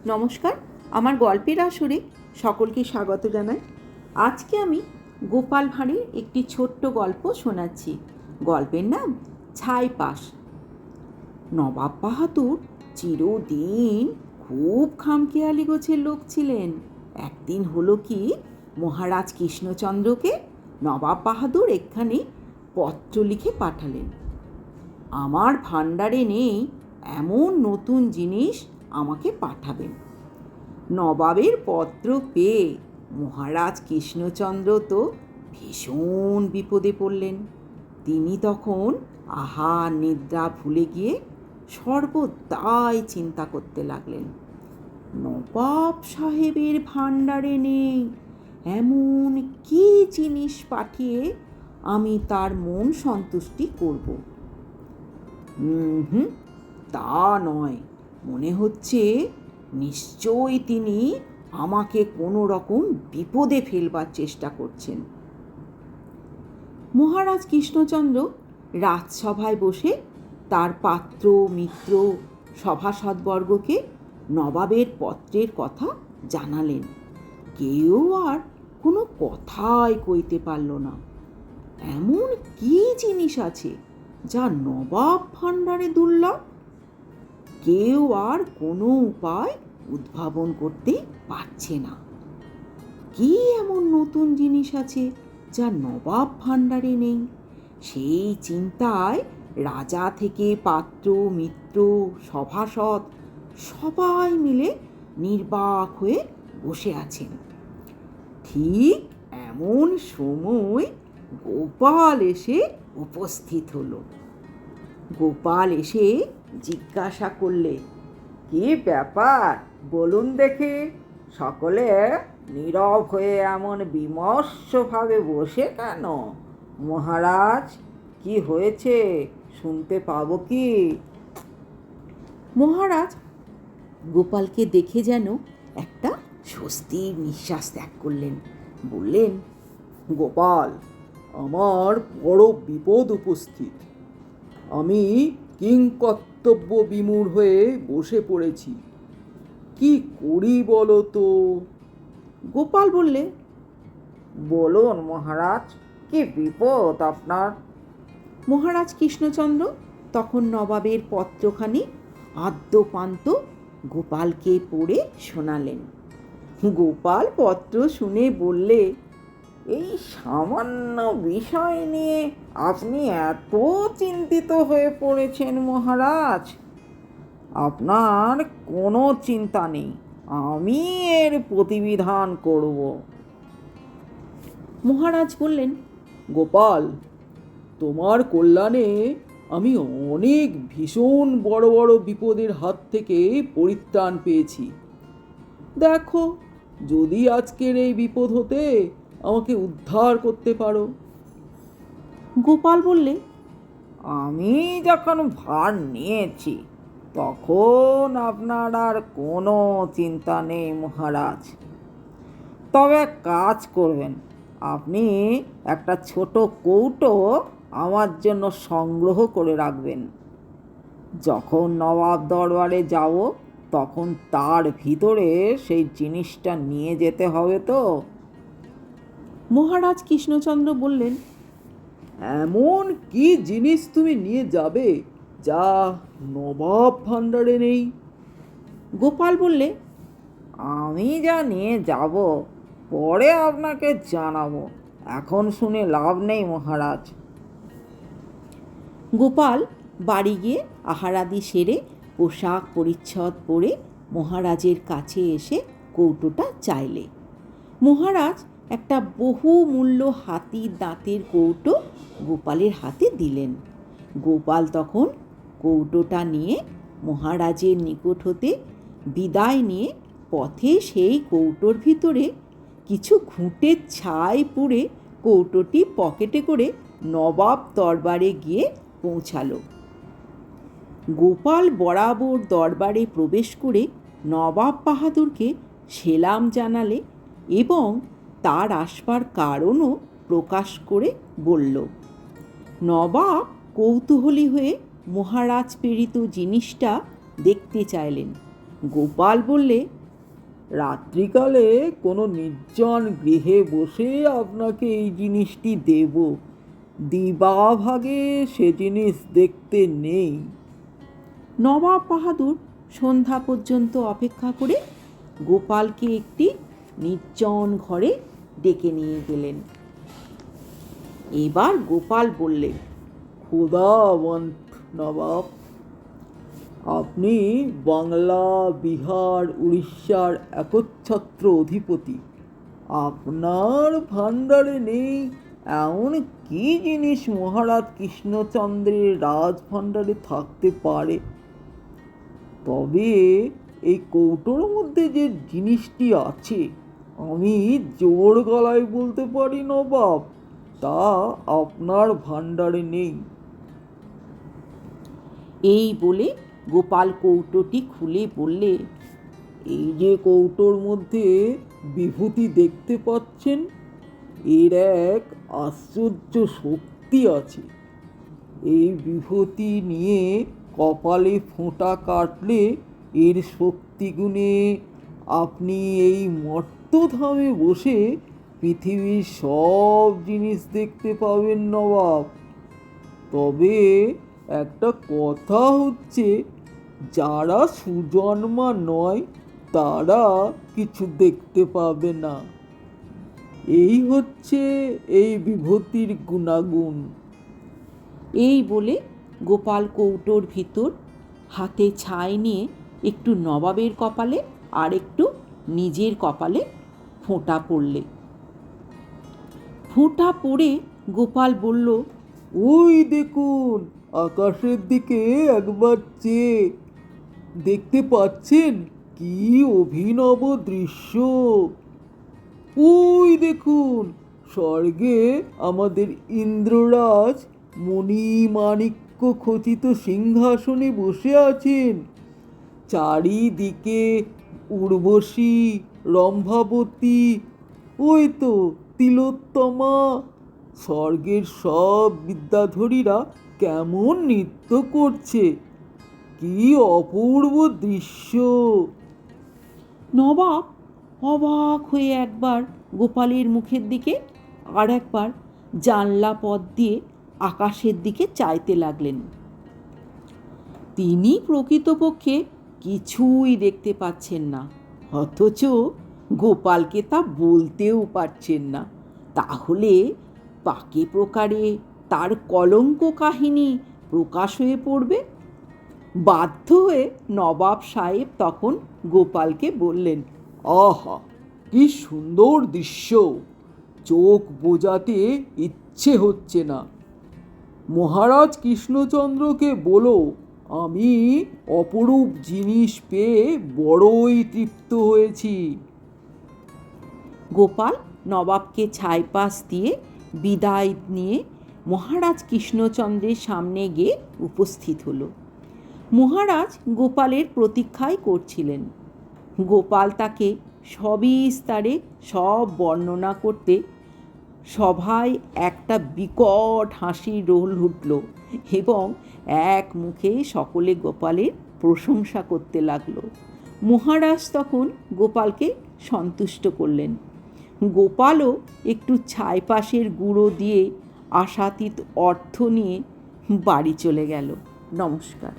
নমস্কার, আমার গল্পের আসরে সকলকে স্বাগত জানাই। আজকে আমি গোপাল ভাঁড়ের একটি ছোট্ট গল্প শোনাচ্ছি। গল্পের নাম ছাইপাশ। নবাব বাহাদুর চিরদিন খুব খামখেয়ালি গোছের লোক ছিলেন। একদিন হলো কি, মহারাজ কৃষ্ণচন্দ্রকে নবাব বাহাদুর একখানি পত্র লিখে পাঠালেন। আমার ভাণ্ডারে নেই এমন নতুন জিনিস আমাকে পাঠাবেন। নবাবের পত্র পেয়ে মহারাজ কৃষ্ণচন্দ্র তো ভীষণ বিপদে পড়লেন। তিনি তখন আহার নিদ্রা ভুলে গিয়ে সর্বদাই চিন্তা করতে লাগলেন, নবাব সাহেবের ভাণ্ডারে নেই এমন কী জিনিস পাঠিয়ে আমি তার মন সন্তুষ্টি করব। তা নয়, মনে হচ্ছে নিশ্চয়ই তিনি আমাকে কোনো রকম বিপদে ফেলবার চেষ্টা করছেন। মহারাজ কৃষ্ণচন্দ্র রাজসভায় বসে তার পাত্র মিত্র সভাসদবর্গকে নবাবের পত্রের কথা জানালেন। কেউ আর কোনো কথাই কইতে পারল না। এমন কী জিনিস আছে যা নবাব ভাণ্ডারে দুর্লভ? কেউ আর কোনো উপায় উদ্ভাবন করতে পারছে না। কি এমন নতুন জিনিস আছে যা নবাব ভাণ্ডারে নেই? সেই চিন্তায় রাজা থেকে পাত্র মিত্র সভাসদ সবাই মিলে নির্বাক হয়ে বসে আছেন। ঠিক এমন সময় গোপাল এসে উপস্থিত হলো। গোপাল এসে জিজ্ঞাসা করলে, কি ব্যাপার বলুন দেখি, সকলে নীরব হয়ে এমন বিমর্ষভাবে বসে কেন? মহারাজ, কি হয়েছে শুনতে পাবো কি? মহারাজ গোপালকে দেখে যেন একটা স্বস্তির নিঃশ্বাস ত্যাগ করলেন। বললেন, গোপাল, আমার বড় বিপদ উপস্থিত। আমি কিংকর্তব্য বিমূঢ় হয়ে বসে পড়েছি। কি করি বলো তো? গোপাল বললে, বলুন মহারাজ, কি বিপদ আপনার? মহারাজ কৃষ্ণচন্দ্র তখন নবাবের পত্রখানি আদ্যপান্ত গোপালকে পড়ে শোনালেন। গোপাল পত্র শুনে বললে, এই সামান্য বিষয় নিয়ে আপনি এত চিন্তিত হয়ে পড়েছেন মহারাজ? আপনার কোনো চিন্তা নেই, আমি এর প্রতিবিধান করব। মহারাজ বললেন, গোপাল, তোমার কল্যাণে আমি অনেক ভীষণ বড় বড় বিপদের হাত থেকে পরিত্রাণ পেয়েছি। দেখো, যদি আজকের এই বিপদ হতে আমাকে উদ্ধার করতে পারো। গোপাল বললে, আমি যখন ভার নিয়েছি তখন আপনার আর কোনো চিন্তা নেই মহারাজ। তবে কাজ করবেন, আপনি একটা ছোট কৌটো আমার জন্য সংগ্রহ করে রাখবেন। যখন নবাব দরবারে যাব তখন তার ভিতরে সেই জিনিসটা নিয়ে যেতে হবে তো। মহারাজ কৃষ্ণচন্দ্র বললেন, এমন কি জিনিস তুমি নিয়ে যাবে যা নবাব ভাণ্ডারে নেই? গোপাল বললে, আমি যা নিয়ে যাব পরে আপনাকে জানাবো, এখন শুনে লাভ নেই মহারাজ। গোপাল বাড়ি গিয়ে আহারাদি সেরে পোশাক পরিচ্ছদ পরে মহারাজের কাছে এসে কৌটোটা চাইলে। মহারাজ একটা বহুমূল্য হাতির দাঁতের কৌটো গোপালের হাতে দিলেন। গোপাল তখন কৌটোটা নিয়ে মহারাজের নিকট হতে বিদায় নিয়ে পথে সেই কৌটোর ভিতরে কিছু ঘুঁটের ছাই পুড়ে কৌটোটি পকেটে করে নবাব দরবারে গিয়ে পৌঁছালো। গোপাল বরাবর দরবারে প্রবেশ করে নবাব বাহাদুরকে সেলাম জানালে এবং তার আসবার কারণও প্রকাশ করে বলল। নবাব কৌতূহলী হয়ে মহারাজ প্রেরিত জিনিসটা দেখতে চাইলেন। গোপাল বললে, রাত্রিকালে কোনো নির্জন গৃহে বসে আপনাকে এই জিনিসটি দেব, দিবাভাগে সে জিনিস দেখতে নেই। নবাব বাহাদুর সন্ধ্যা পর্যন্ত অপেক্ষা করে গোপালকে একটি নির্জন ঘরে ডেকে নিয়ে গেলেন। এবার গোপাল বললে, খোদাবন্ত নবাব, আপনি বাংলা, বিহার, উড়িষ্যার একচ্ছত্র অধিপতি। আপনার ভাণ্ডারে নেই এমন কি জিনিস মহারাজ কৃষ্ণচন্দ্রের রাজ ভাণ্ডারে থাকতে পারে? তবে এই কৌটোর মধ্যে যে জিনিসটি আছে, আমি জোর গলায় বলতে পারি নবাব, তা আপনার ভাণ্ডারে নেই। এই বলে গোপাল কৌটোটি খুলে বললে, এই যে কৌটোর মধ্যে বিভূতি দেখতে পাচ্ছেন, এর এক আশ্চর্য শক্তি আছে। এই বিভূতি নিয়ে কপালে ফোঁটা কাটলে এর শক্তি গুণে আপনি এই মর্তধামে বসে পৃথিবীর সব জিনিস দেখতে পাবেন নবাব। তবে একটা কথা হচ্ছে, যারা সুজন্মা নয় তারা কিছু দেখতে পাবে না। এই হচ্ছে এই বিভূতির গুণাগুণ। এই বলে গোপাল কৌটোর ভিতর হাতে ছাই নিয়ে একটু নবাবের কপালে আর একটু নিজের কপালে ফোঁটা পড়লে। ফোঁটা পড়ে গোপাল বলল, ওই দেখুন, আকাশের দিকে একবার চেয়ে দেখতে পাচ্ছেন কি অভিনব দৃশ্য? ওই দেখুন, স্বর্গে আমাদের ইন্দ্ররাজ মণিমাণিক্য খচিত সিংহাসনে বসে আছেন। চারিদিকে উর্বশী, রম্ভাবতী, ওই তো তিলোত্তমা, স্বর্গের সব বিদ্যাধরীরা কেমন নৃত্য করছে। কি অপূর্ব দৃশ্য! নবাব অবাক হয়ে একবার গোপালের মুখের দিকে আর একবার জানলা পথ দিয়ে আকাশের দিকে চাইতে লাগলেন। তিনি প্রকৃতপক্ষে কিছুই দেখতে পাচ্ছেন না, অথচ গোপালকে তা বলতেও পারছেন না। তাহলে পাকে প্রকারে তার কলঙ্ক কাহিনী প্রকাশ হয়ে পড়বে। বাধ্য হয়ে নবাব সাহেব তখন গোপালকে বললেন, আহা, কি সুন্দর দৃশ্য! চোখ বোঝাতে ইচ্ছে হচ্ছে না। মহারাজ কৃষ্ণচন্দ্রকে বলো, আমি অপরূপ জিনিস পেয়ে বড়ই তৃপ্ত হয়েছি। গোপাল নবাবকে ছাইপাশ দিয়ে বিদায় নিয়ে মহারাজ কৃষ্ণচন্দ্রের সামনে গিয়ে উপস্থিত হলো। মহারাজ গোপালের প্রতীক্ষাই করছিলেন। গোপাল তাকে সবিস্তারে সব বর্ণনা করতে সভায় একটা বিকট হাসির রোল উঠল এবং এক মুখে সকলে গোপালের প্রশংসা করতে লাগলো। মহারাজ তখন গোপালকে সন্তুষ্ট করলেন। গোপালও একটু ছাইপাশের গুঁড়ো দিয়ে আশাতীত অর্থ নিয়ে বাড়ি চলে গেল। নমস্কার।